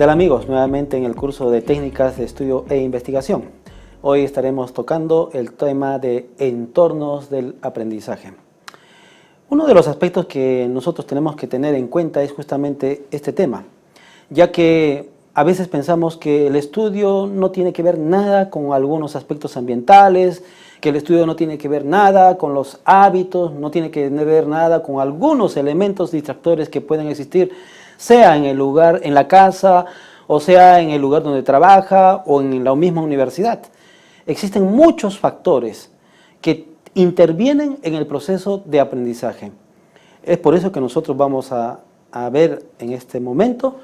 tal amigos? Nuevamente en el curso de técnicas de estudio e investigación. Hoy estaremos tocando el tema de entornos del aprendizaje. Uno de los aspectos que nosotros tenemos que tener en cuenta es justamente este tema, ya que a veces pensamos que el estudio no tiene que ver nada con algunos aspectos ambientales, que el estudio no tiene que ver nada con los hábitos, no tiene que ver nada con algunos elementos distractores que pueden existir, sea en el lugar, en la casa, o sea en el lugar donde trabaja, o en la misma universidad. Existen muchos factores que intervienen en el proceso de aprendizaje. Es por eso que nosotros vamos a ver en este momento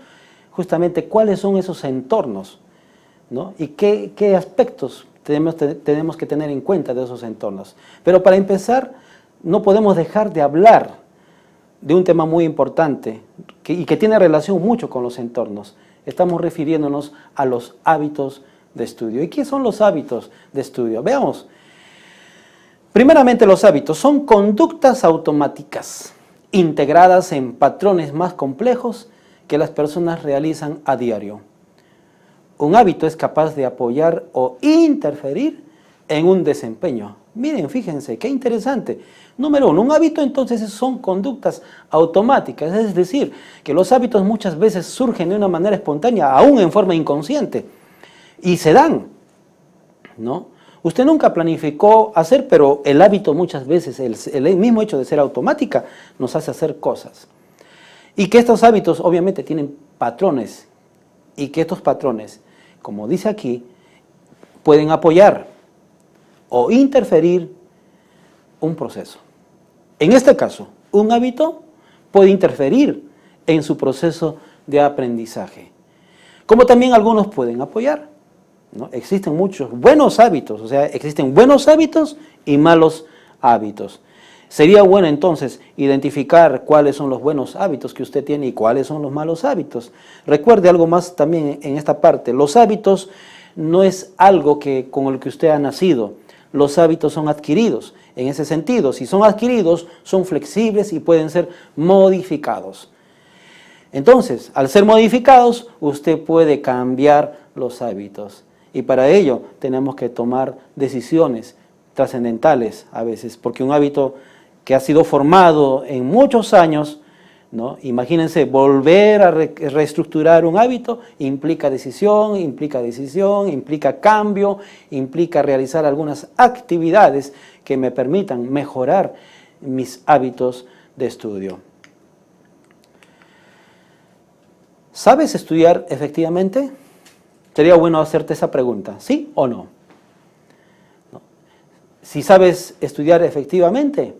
justamente cuáles son esos entornos, ¿no? Y qué aspectos tenemos que tener en cuenta de esos entornos. Pero para empezar, no podemos dejar de hablar de un tema muy importante y que tiene relación mucho con los entornos. Estamos refiriéndonos a los hábitos de estudio. ¿Y qué son los hábitos de estudio? Veamos. Primeramente, los hábitos son conductas automáticas integradas en patrones más complejos que las personas realizan a diario. Un hábito es capaz de apoyar o interferir en un desempeño. Miren, fíjense, qué interesante. Número uno, un hábito entonces son conductas automáticas, es decir, que los hábitos muchas veces surgen de una manera espontánea, aún en forma inconsciente, y se dan, ¿no? Usted nunca planificó hacer, pero el hábito muchas veces, el mismo hecho de ser automática, nos hace hacer cosas. Y que estos hábitos obviamente tienen patrones, y que estos patrones, como dice aquí, pueden apoyar o interferir un proceso. En este caso, un hábito puede interferir en su proceso de aprendizaje, como también algunos pueden apoyar, ¿no? Existen muchos buenos hábitos, o sea, existen buenos hábitos y malos hábitos. Sería bueno entonces identificar cuáles son los buenos hábitos que usted tiene y cuáles son los malos hábitos. Recuerde algo más también en esta parte, los hábitos no es algo con el que usted ha nacido, los hábitos son adquiridos. En ese sentido, si son adquiridos, son flexibles y pueden ser modificados. Entonces, al ser modificados, usted puede cambiar los hábitos. Y para ello tenemos que tomar decisiones trascendentales a veces, porque un hábito que ha sido formado en muchos años, ¿no? Imagínense, volver a reestructurar un hábito implica decisión, implica cambio, implica realizar algunas actividades que me permitan mejorar mis hábitos de estudio. ¿Sabes estudiar efectivamente? Sería bueno hacerte esa pregunta, ¿sí o no? ¿No? Si sabes estudiar efectivamente,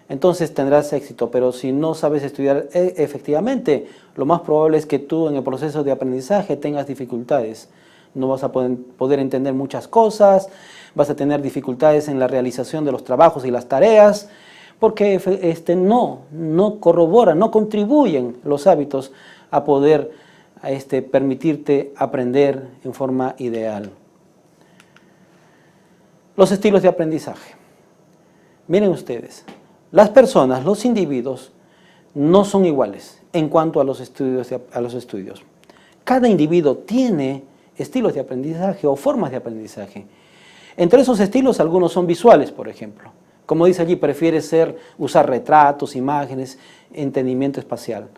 entonces tendrás éxito, pero si no sabes estudiar efectivamente, lo más probable es que tú en el proceso de aprendizaje tengas dificultades. No vas a poder entender muchas cosas, vas a tener dificultades en la realización de los trabajos y las tareas, porque no corroboran, no contribuyen los hábitos a poder permitirte aprender en forma ideal. Los estilos de aprendizaje. Miren ustedes. Las personas, los individuos, no son iguales en cuanto a los estudios. Cada individuo tiene estilos de aprendizaje o formas de aprendizaje. Entre esos estilos, algunos son visuales, por ejemplo. Como dice allí, prefiere usar retratos, imágenes, entendimiento espacial.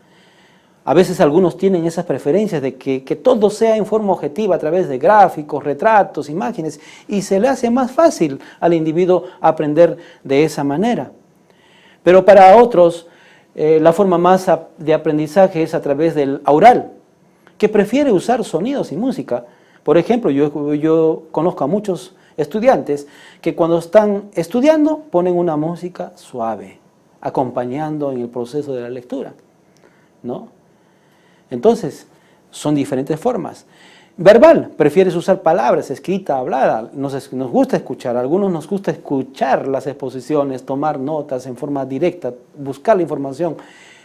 A veces algunos tienen esas preferencias de que todo sea en forma objetiva a través de gráficos, retratos, imágenes, y se le hace más fácil al individuo aprender de esa manera. Pero para otros, la forma más de aprendizaje es a través del aural, que prefiere usar sonidos y música. Por ejemplo, yo conozco a muchos estudiantes que cuando están estudiando ponen una música suave, acompañando en el proceso de la lectura, ¿no? Entonces, son diferentes formas. Verbal, prefieres usar palabras, escrita, hablada, nos gusta escuchar, a algunos nos gusta escuchar las exposiciones, tomar notas en forma directa, buscar la información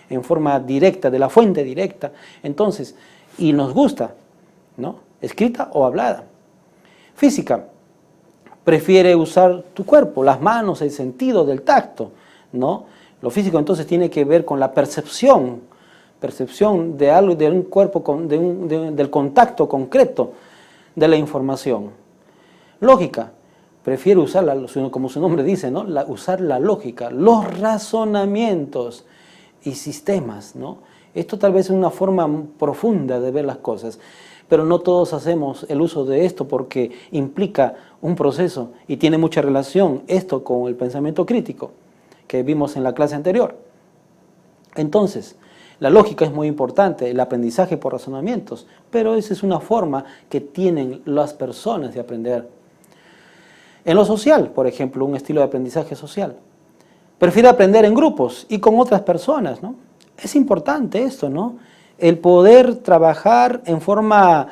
en forma directa, de la fuente directa, entonces, y nos gusta, ¿no? Escrita o hablada. Física, prefiere usar tu cuerpo, las manos, el sentido del tacto, ¿no? Lo físico entonces tiene que ver con la percepción percepción de algo, de un cuerpo, del contacto concreto de la información. Lógica, prefiere usar, como su nombre dice, ¿no? Usar la lógica, los razonamientos y sistemas, ¿no? Esto tal vez es una forma profunda de ver las cosas, pero no todos hacemos el uso de esto porque implica un proceso y tiene mucha relación esto con el pensamiento crítico que vimos en la clase anterior. Entonces, la lógica es muy importante, el aprendizaje por razonamientos, pero esa es una forma que tienen las personas de aprender. En lo social, por ejemplo, un estilo de aprendizaje social. Prefiere aprender en grupos y con otras personas, ¿no? Es importante esto, ¿no? El poder trabajar en forma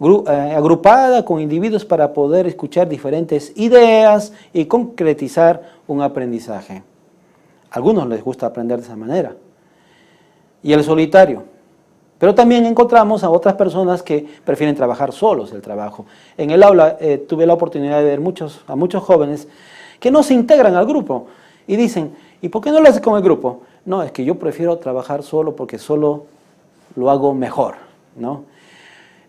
agrupada con individuos para poder escuchar diferentes ideas y concretizar un aprendizaje. A algunos les gusta aprender de esa manera. Y el solitario. Pero también encontramos a otras personas que prefieren trabajar solos el trabajo. En el aula tuve la oportunidad de ver a muchos jóvenes que no se integran al grupo y dicen, ¿y por qué no lo haces con el grupo? No, es que yo prefiero trabajar solo porque solo lo hago mejor, ¿no?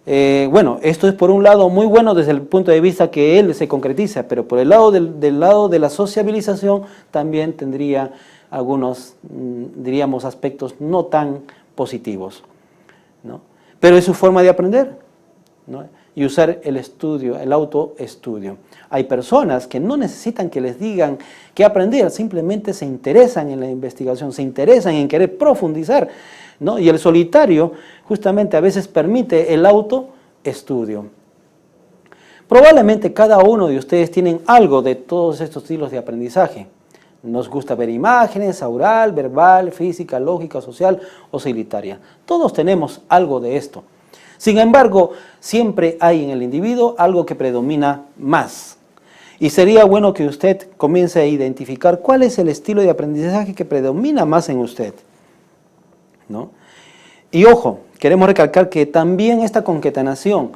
Bueno, esto es por un lado muy bueno desde el punto de vista que él se concretiza, pero por el lado del lado de la sociabilización también tendría algunos, diríamos, aspectos no tan positivos, ¿no? Pero es su forma de aprender, ¿no? Y usar el estudio, el autoestudio. Hay personas que no necesitan que les digan qué aprender, simplemente se interesan en la investigación, se interesan en querer profundizar, ¿no? Y el solitario justamente a veces permite el autoestudio. Probablemente cada uno de ustedes tienen algo de todos estos estilos de aprendizaje. Nos gusta ver imágenes, oral, verbal, física, lógica, social o solitaria. Todos tenemos algo de esto. Sin embargo, siempre hay en el individuo algo que predomina más. Y sería bueno que usted comience a identificar cuál es el estilo de aprendizaje que predomina más en usted, ¿no? Y ojo, queremos recalcar que también esta concatenación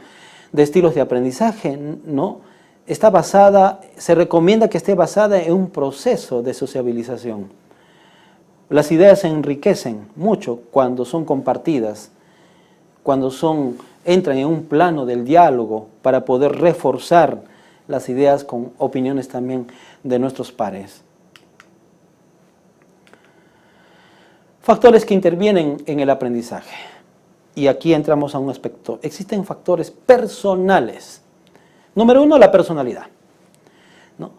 de estilos de aprendizaje, ¿no?, está basada, se recomienda que esté basada en un proceso de sociabilización. Las ideas se enriquecen mucho cuando son compartidas, cuando entran en un plano del diálogo para poder reforzar las ideas con opiniones también de nuestros pares. Factores que intervienen en el aprendizaje. Y aquí entramos a un aspecto. Existen factores personales. Número uno, la personalidad, ¿no?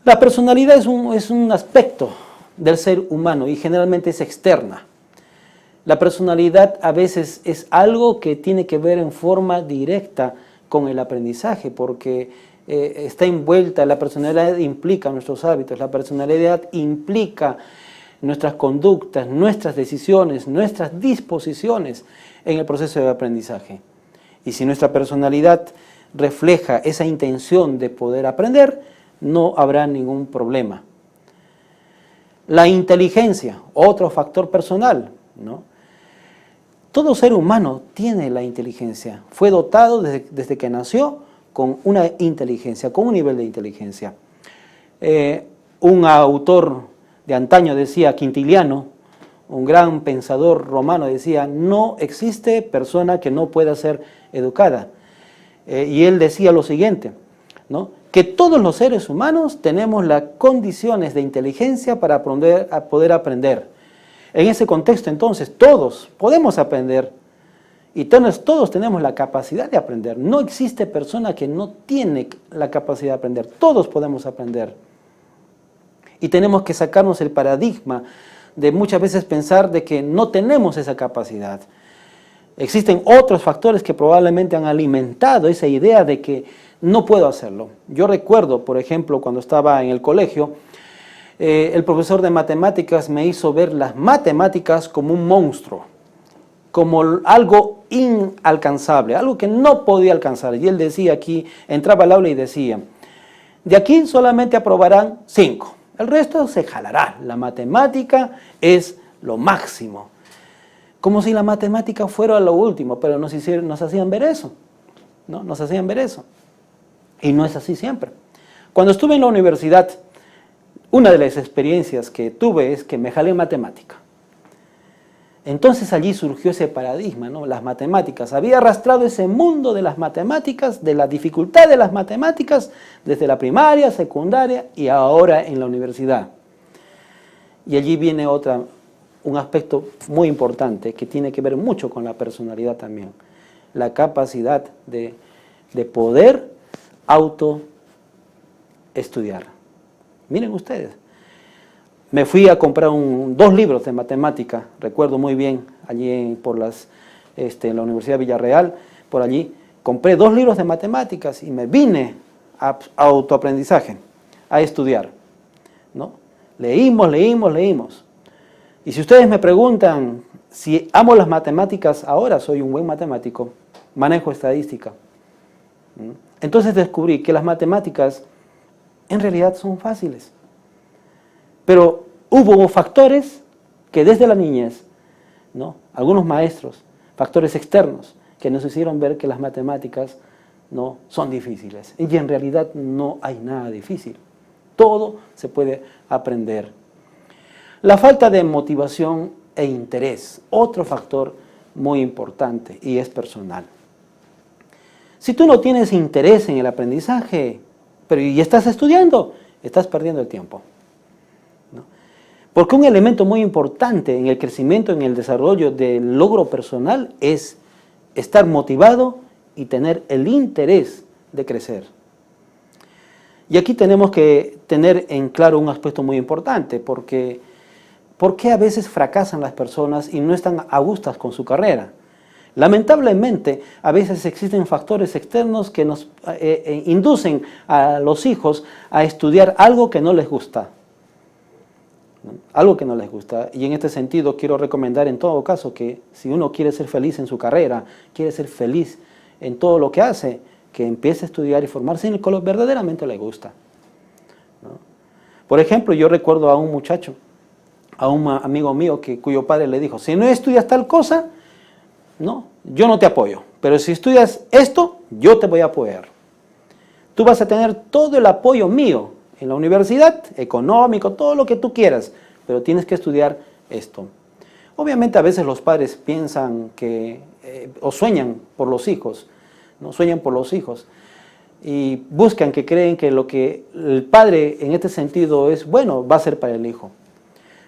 La personalidad es un aspecto del ser humano y generalmente es externa. La personalidad a veces es algo que tiene que ver en forma directa con el aprendizaje, porque está envuelta, la personalidad implica nuestros hábitos, la personalidad implica nuestras conductas, nuestras decisiones, nuestras disposiciones en el proceso de aprendizaje. Y si nuestra personalidad refleja esa intención de poder aprender, no habrá ningún problema. La inteligencia, otro factor personal, ¿no? Todo ser humano tiene la inteligencia, fue dotado desde que nació con una inteligencia, con un nivel de inteligencia. Un autor de antaño decía, Quintiliano, un gran pensador romano, decía, no existe persona que no pueda ser educada. Y él decía lo siguiente, ¿no?, que todos los seres humanos tenemos las condiciones de inteligencia para poder aprender. En ese contexto, entonces, todos podemos aprender y todos tenemos la capacidad de aprender. No existe persona que no tiene la capacidad de aprender. Todos podemos aprender. Y tenemos que sacarnos el paradigma de muchas veces pensar de que no tenemos esa capacidad. Existen otros factores que probablemente han alimentado esa idea de que no puedo hacerlo. Yo recuerdo, por ejemplo, cuando estaba en el colegio, el profesor de matemáticas me hizo ver las matemáticas como un monstruo, como algo inalcanzable, algo que no podía alcanzar. Y él decía aquí, entraba al aula y decía, de aquí solamente aprobarán 5, el resto se jalará, la matemática es lo máximo. Como si la matemática fuera lo último, pero nos hacían ver eso, ¿no? Nos hacían ver eso. Y no es así siempre. Cuando estuve en la universidad, una de las experiencias que tuve es que me jalé en matemática. Entonces allí surgió ese paradigma, ¿no? Las matemáticas. Había arrastrado ese mundo de las matemáticas, de la dificultad de las matemáticas, desde la primaria, secundaria y ahora en la universidad. Y allí viene un aspecto muy importante que tiene que ver mucho con la personalidad también. La capacidad de poder autoestudiar. Miren ustedes. Me fui a comprar 2 libros de matemática, recuerdo muy bien, allí en la Universidad de Villarreal, por allí. Compré 2 libros de matemáticas y me vine a autoaprendizaje, a estudiar, ¿no? Leímos. Y si ustedes me preguntan si amo las matemáticas ahora, soy un buen matemático, manejo estadística. Entonces descubrí que las matemáticas en realidad son fáciles. Pero hubo factores que desde la niñez, ¿no? Algunos maestros, factores externos, que nos hicieron ver que las matemáticas no son difíciles. Y en realidad no hay nada difícil. Todo se puede aprender. La falta de motivación e interés, otro factor muy importante y es personal. Si tú no tienes interés en el aprendizaje, y estás estudiando, estás perdiendo el tiempo. Porque un elemento muy importante en el crecimiento, en el desarrollo del logro personal es estar motivado y tener el interés de crecer. Y aquí tenemos que tener en claro un aspecto muy importante, porque ¿por qué a veces fracasan las personas y no están a gustas con su carrera? Lamentablemente, a veces existen factores externos que nos inducen a los hijos a estudiar algo que no les gusta. Algo que no les gusta. Y en este sentido quiero recomendar en todo caso que si uno quiere ser feliz en su carrera, quiere ser feliz en todo lo que hace, que empiece a estudiar y formarse en el que verdaderamente le gusta, ¿no? Por ejemplo, yo recuerdo a un muchacho, a un amigo mío cuyo padre le dijo, si no estudias tal cosa, no, yo no te apoyo, pero si estudias esto, yo te voy a apoyar. Tú vas a tener todo el apoyo mío en la universidad, económico, todo lo que tú quieras, pero tienes que estudiar esto. Obviamente a veces los padres piensan o sueñan por los hijos, ¿no? Sueñan por los hijos y buscan creen que lo que el padre en este sentido es bueno, va a ser para el hijo.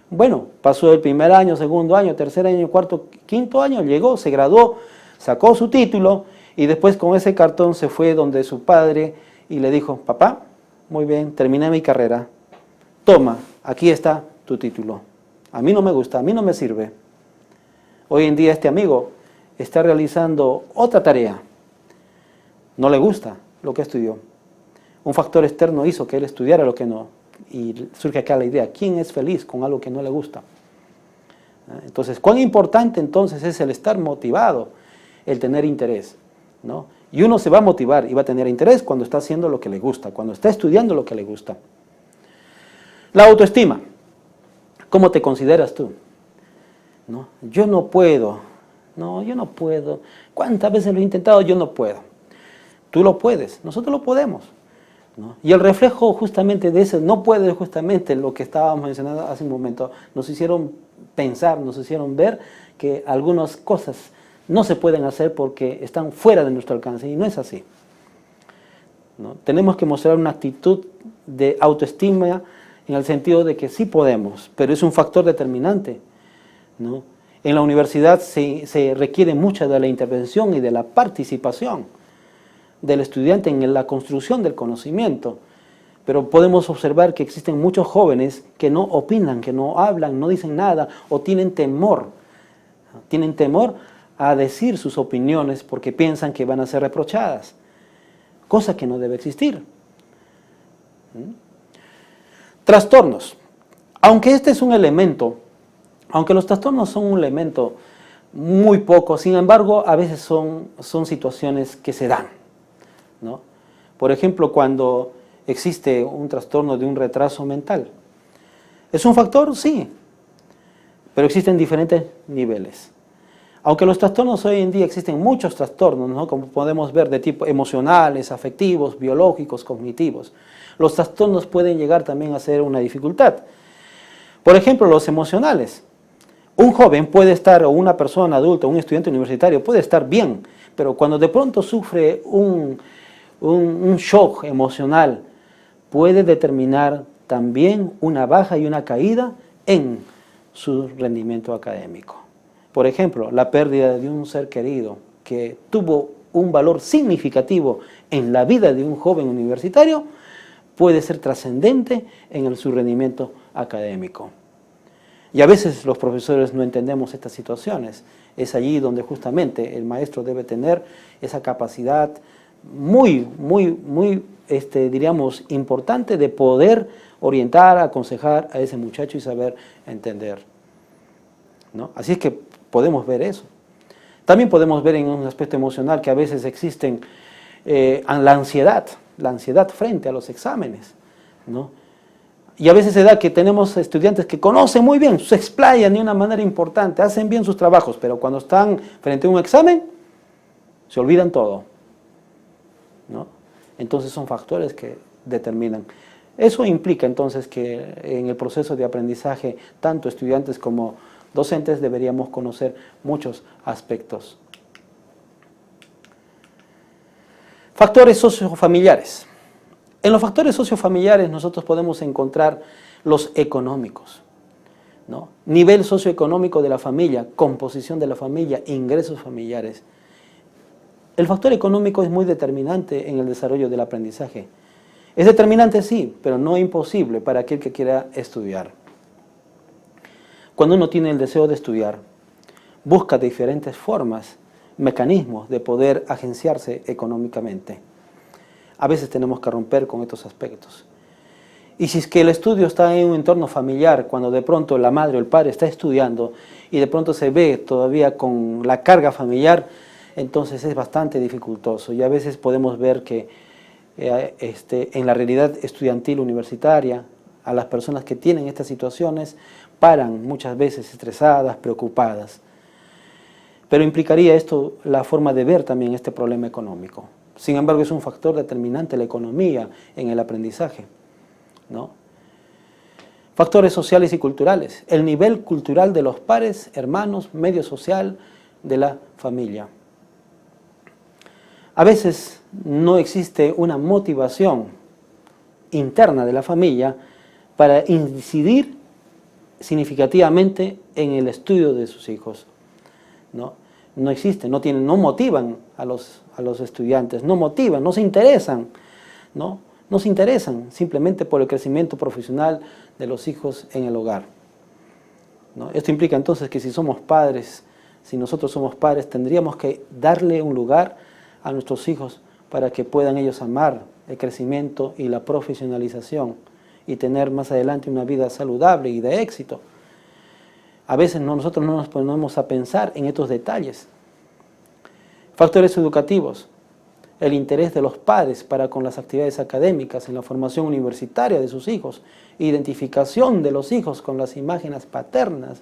Bueno, pasó el primer año, segundo año, tercer año, cuarto, quinto año, llegó, se graduó, sacó su título y después con ese cartón se fue donde su padre y le dijo, papá, muy bien, terminé mi carrera, toma, aquí está tu título. A mí no me gusta, a mí no me sirve. Hoy en día este amigo está realizando otra tarea, no le gusta lo que estudió. Un factor externo hizo que él estudiara lo que no. Y surge acá la idea, ¿quién es feliz con algo que no le gusta? Entonces, ¿cuán importante entonces es el estar motivado, el tener interés, ¿no? Y uno se va a motivar y va a tener interés cuando está haciendo lo que le gusta, cuando está estudiando lo que le gusta. La autoestima, ¿cómo te consideras tú? ¿No? Yo no puedo, ¿cuántas veces lo he intentado? Yo no puedo. Tú lo puedes, nosotros lo podemos, ¿no? Y el reflejo justamente de ese no puede, justamente lo que estábamos mencionando hace un momento, nos hicieron pensar, nos hicieron ver que algunas cosas no se pueden hacer porque están fuera de nuestro alcance, y no es así, ¿no? Tenemos que mostrar una actitud de autoestima en el sentido de que sí podemos, pero es un factor determinante, ¿no? En la universidad se requiere mucha de la intervención y de la participación del estudiante en la construcción del conocimiento, pero podemos observar que existen muchos jóvenes que no opinan, que no hablan, no dicen nada o tienen temor a decir sus opiniones porque piensan que van a ser reprochadas, cosa que no debe existir. Trastornos. Aunque este es un elemento, aunque los trastornos son un elemento muy poco, sin embargo, a veces son situaciones que se dan, ¿no? Por ejemplo, cuando existe un trastorno de un retraso mental. ¿Es un factor? Sí, pero existen diferentes niveles. Aunque los trastornos hoy en día existen muchos trastornos, ¿no? Como podemos ver, de tipo emocionales, afectivos, biológicos, cognitivos. Los trastornos pueden llegar también a ser una dificultad. Por ejemplo, los emocionales. Un joven puede estar, o una persona adulta, un estudiante universitario, puede estar bien, pero cuando de pronto sufre un shock emocional, puede determinar también una baja y una caída en su rendimiento académico. Por ejemplo, la pérdida de un ser querido que tuvo un valor significativo en la vida de un joven universitario puede ser trascendente en su rendimiento académico. Y a veces los profesores no entendemos estas situaciones. Es allí donde justamente el maestro debe tener esa capacidad muy, diríamos, importante de poder orientar, aconsejar a ese muchacho y saber entender, ¿no? Así es que podemos ver eso. También podemos ver en un aspecto emocional que a veces existen la ansiedad frente a los exámenes, ¿no? Y a veces se da que tenemos estudiantes que conocen muy bien, se explayan de una manera importante, hacen bien sus trabajos, pero cuando están frente a un examen, se olvidan todo, ¿no? Entonces son factores que determinan. Eso implica entonces que en el proceso de aprendizaje, tanto estudiantes como docentes deberíamos conocer muchos aspectos. Factores sociofamiliares. En los factores sociofamiliares nosotros podemos encontrar los económicos, ¿no? Nivel socioeconómico de la familia, composición de la familia, ingresos familiares. El factor económico es muy determinante en el desarrollo del aprendizaje. Es determinante, sí, pero no imposible para aquel que quiera estudiar. Cuando uno tiene el deseo de estudiar, busca diferentes formas, mecanismos de poder agenciarse económicamente. A veces tenemos que romper con estos aspectos. Y si es que el estudio está en un entorno familiar, cuando de pronto la madre o el padre está estudiando y de pronto se ve todavía con la carga familiar, entonces es bastante dificultoso. Y a veces podemos ver que en la realidad estudiantil universitaria, a las personas que tienen estas situaciones, paran muchas veces estresadas, preocupadas. Pero implicaría esto la forma de ver también este problema económico. Sin embargo, es un factor determinante la economía en el aprendizaje, ¿no? Factores sociales y culturales. El nivel cultural de los pares, hermanos, medio social de la familia. A veces no existe una motivación interna de la familia para incidir significativamente en el estudio de sus hijos, ¿no? No existe, no motivan a los estudiantes, no motivan, no se interesan, ¿no? No se interesan simplemente por el crecimiento profesional de los hijos en el hogar, ¿no? Esto implica entonces que si somos padres, si nosotros somos padres, tendríamos que darle un lugar a nuestros hijos para que puedan ellos amar el crecimiento y la profesionalización y tener más adelante una vida saludable y de éxito. A veces nosotros no nos ponemos a pensar en estos detalles. Factores educativos. El interés de los padres para con las actividades académicas en la formación universitaria de sus hijos. Identificación de los hijos con las imágenes paternas,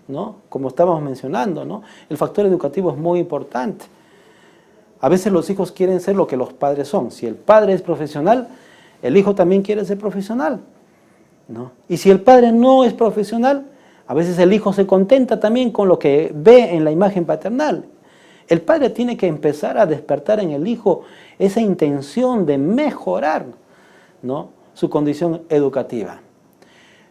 ¿no? Como estábamos mencionando, ¿no? El factor educativo es muy importante. A veces los hijos quieren ser lo que los padres son. Si el padre es profesional, el hijo también quiere ser profesional, ¿no? Y si el padre no es profesional, a veces el hijo se contenta también con lo que ve en la imagen paternal. El padre tiene que empezar a despertar en el hijo esa intención de mejorar, ¿no?, su condición educativa.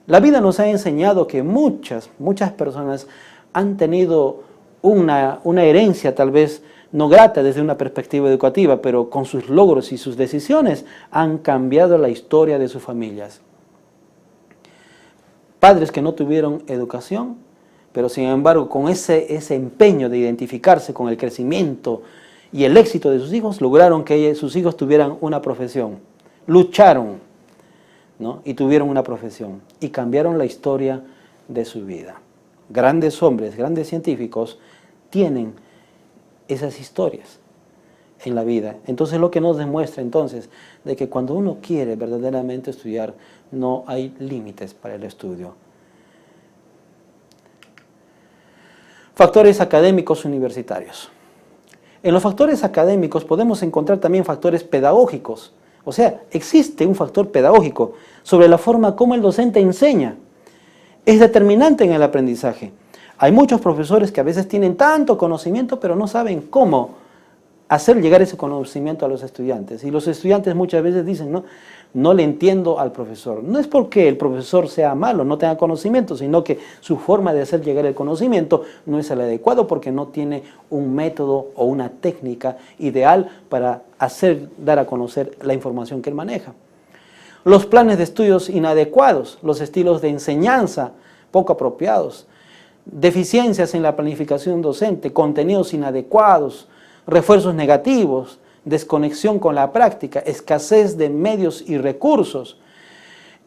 La vida nos ha enseñado que muchas personas han tenido una herencia tal vez no grata desde una perspectiva educativa, pero con sus logros y sus decisiones han cambiado la historia de sus familias. Padres que no tuvieron educación, pero sin embargo con ese empeño de identificarse con el crecimiento y el éxito de sus hijos, lograron que sus hijos tuvieran una profesión. Lucharon, ¿no?, y tuvieron una profesión y cambiaron la historia de su vida. Grandes hombres, grandes científicos tienen esas historias en la vida. Entonces lo que nos demuestra entonces de que cuando uno quiere verdaderamente estudiar, no hay límites para el estudio. Factores académicos universitarios. En los factores académicos podemos encontrar también factores pedagógicos. O sea, existe un factor pedagógico sobre la forma como el docente enseña. Es determinante en el aprendizaje. Hay muchos profesores que a veces tienen tanto conocimiento, pero no saben cómo hacer llegar ese conocimiento a los estudiantes. Y los estudiantes muchas veces dicen, no le entiendo al profesor. No es porque el profesor sea malo, no tenga conocimiento, sino que su forma de hacer llegar el conocimiento no es el adecuado porque no tiene un método o una técnica ideal para dar a conocer la información que él maneja. Los planes de estudios inadecuados, los estilos de enseñanza poco apropiados, deficiencias en la planificación docente, contenidos inadecuados, refuerzos negativos, desconexión con la práctica, escasez de medios y recursos,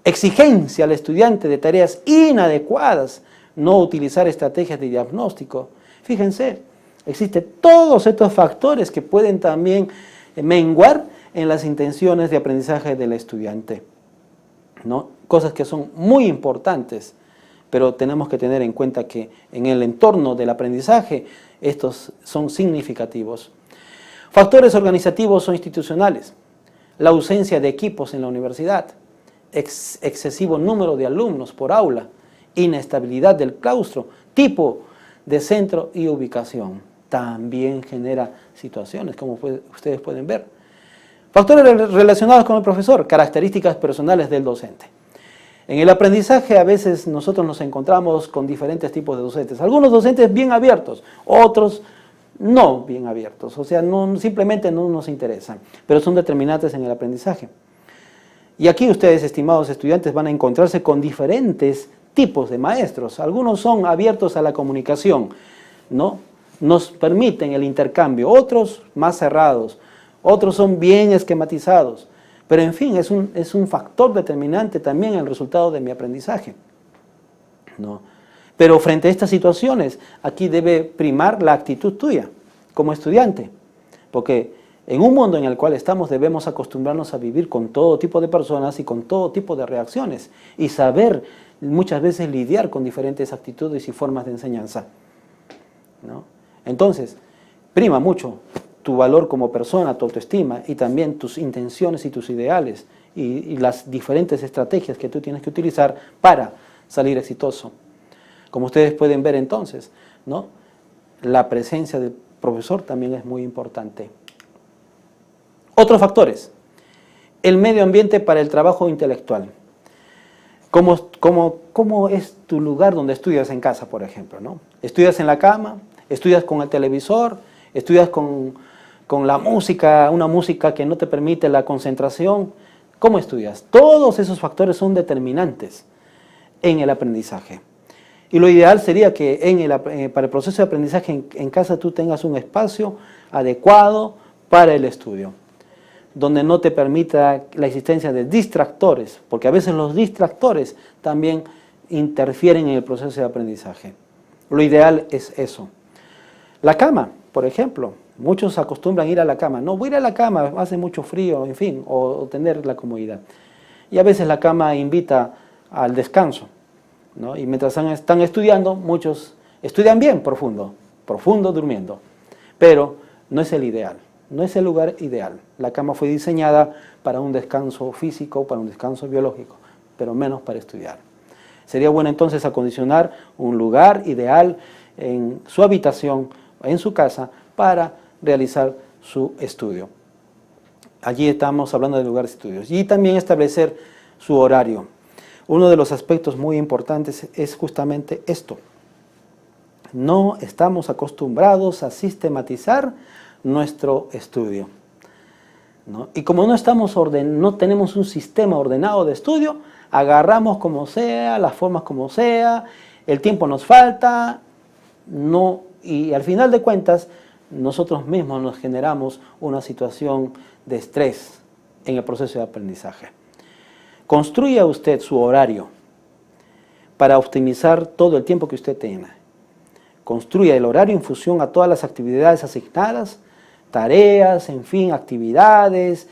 exigencia al estudiante de tareas inadecuadas, no utilizar estrategias de diagnóstico. Fíjense, existen todos estos factores que pueden también menguar en las intenciones de aprendizaje del estudiante, ¿no? Cosas que son muy importantes, pero tenemos que tener en cuenta que en el entorno del aprendizaje estos son significativos. Factores organizativos o institucionales, la ausencia de equipos en la universidad, excesivo número de alumnos por aula, inestabilidad del claustro, tipo de centro y ubicación. También genera situaciones, como ustedes pueden ver. Factores relacionados con el profesor, características personales del docente. En el aprendizaje a veces nosotros nos encontramos con diferentes tipos de docentes. Algunos docentes bien abiertos, otros no bien abiertos. O sea, simplemente no nos interesan, pero son determinantes en el aprendizaje. Y aquí ustedes, estimados estudiantes, van a encontrarse con diferentes tipos de maestros. Algunos son abiertos a la comunicación, ¿no? Nos permiten el intercambio. Otros más cerrados. Otros son bien esquematizados. Pero en fin, es un factor determinante también en el resultado de mi aprendizaje, ¿no? Pero frente a estas situaciones, aquí debe primar la actitud tuya como estudiante, porque en un mundo en el cual estamos debemos acostumbrarnos a vivir con todo tipo de personas y con todo tipo de reacciones y saber muchas veces lidiar con diferentes actitudes y formas de enseñanza, ¿no? Entonces, prima mucho tu valor como persona, tu autoestima y también tus intenciones y tus ideales y las diferentes estrategias que tú tienes que utilizar para salir exitoso. Como ustedes pueden ver entonces, ¿no? La presencia del profesor también es muy importante. Otros factores. El medio ambiente para el trabajo intelectual. ¿Cómo es tu lugar donde estudias en casa, por ejemplo, ¿no? ¿Estudias en la cama? ¿Estudias con el televisor? ¿Estudias con la música, una música que no te permite la concentración? ¿Cómo estudias? Todos esos factores son determinantes en el aprendizaje. Y lo ideal sería que para el proceso de aprendizaje en casa tú tengas un espacio adecuado para el estudio, donde no te permita la existencia de distractores, porque a veces los distractores también interfieren en el proceso de aprendizaje. Lo ideal es eso. La cama, por ejemplo. Muchos acostumbran ir a la cama. No, voy a ir a la cama, hace mucho frío, en fin, o tener la comodidad. Y a veces la cama invita al descanso, ¿no? Y mientras están estudiando, muchos estudian bien, profundo durmiendo. Pero no es el ideal, no es el lugar ideal. La cama fue diseñada para un descanso físico, para un descanso biológico, pero menos para estudiar. Sería bueno entonces acondicionar un lugar ideal en su habitación, en su casa, para realizar su estudio. Allí estamos hablando de lugares de estudios. Y también establecer su horario. Uno de los aspectos muy importantes es justamente esto. No estamos acostumbrados a sistematizar nuestro estudio, ¿no? Y como no tenemos un sistema ordenado de estudio, agarramos como sea, las formas como sea, el tiempo nos falta, y al final de cuentas, nosotros mismos nos generamos una situación de estrés en el proceso de aprendizaje. Construya usted su horario para optimizar todo el tiempo que usted tenga. Construya el horario en función a todas las actividades asignadas, tareas, en fin, actividades.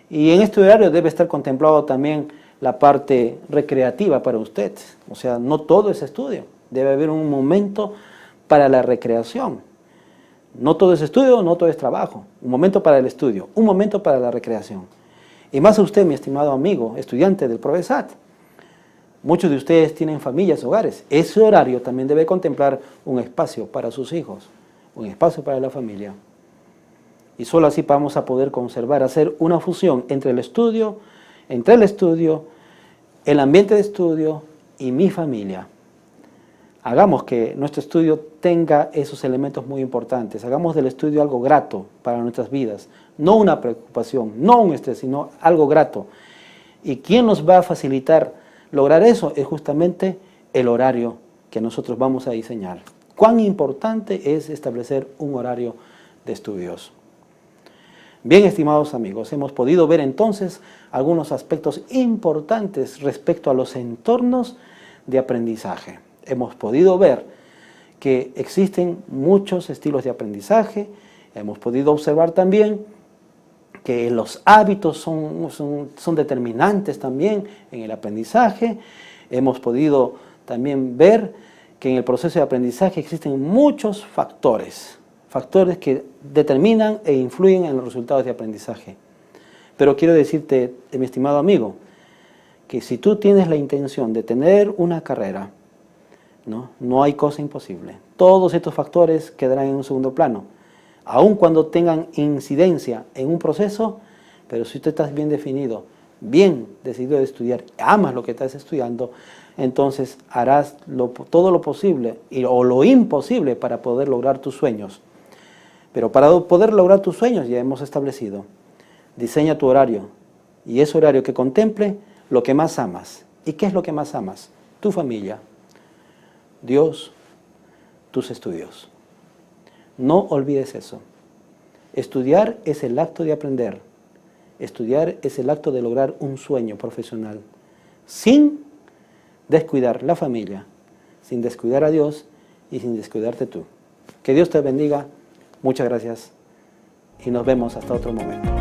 Y en este horario debe estar contemplado también la parte recreativa para usted. O sea, no todo es estudio. Debe haber un momento para la recreación. No todo es estudio, no todo es trabajo. Un momento para el estudio, un momento para la recreación. Y más a usted, mi estimado amigo, estudiante del Provesat. Muchos de ustedes tienen familias, hogares. Ese horario también debe contemplar un espacio para sus hijos, un espacio para la familia. Y solo así vamos a poder conservar, hacer una fusión entre el estudio, el ambiente de estudio y mi familia. Hagamos que nuestro estudio tenga esos elementos muy importantes. Hagamos del estudio algo grato para nuestras vidas. No una preocupación, no un estrés, sino algo grato. ¿Y quién nos va a facilitar lograr eso? Es justamente el horario que nosotros vamos a diseñar. ¿Cuán importante es establecer un horario de estudios? Bien, estimados amigos, hemos podido ver entonces algunos aspectos importantes respecto a los entornos de aprendizaje. Hemos podido ver que existen muchos estilos de aprendizaje. Hemos podido observar también que los hábitos son determinantes también en el aprendizaje. Hemos podido también ver que en el proceso de aprendizaje existen muchos factores que determinan e influyen en los resultados de aprendizaje. Pero quiero decirte, mi estimado amigo, que si tú tienes la intención de tener una carrera, no hay cosa imposible. Todos estos factores quedarán en un segundo plano, aun cuando tengan incidencia en un proceso, pero si tú estás bien definido, bien decidido de estudiar, amas lo que estás estudiando, entonces harás todo lo posible o lo imposible para poder lograr tus sueños. Pero para poder lograr tus sueños, ya hemos establecido, diseña tu horario, y ese horario que contemple lo que más amas. ¿Y qué es lo que más amas? Tu familia, Dios, tus estudios. No olvides eso. Estudiar es el acto de aprender. Estudiar es el acto de lograr un sueño profesional, sin descuidar la familia, sin descuidar a Dios y sin descuidarte tú. Que Dios te bendiga. Muchas gracias y nos vemos hasta otro momento.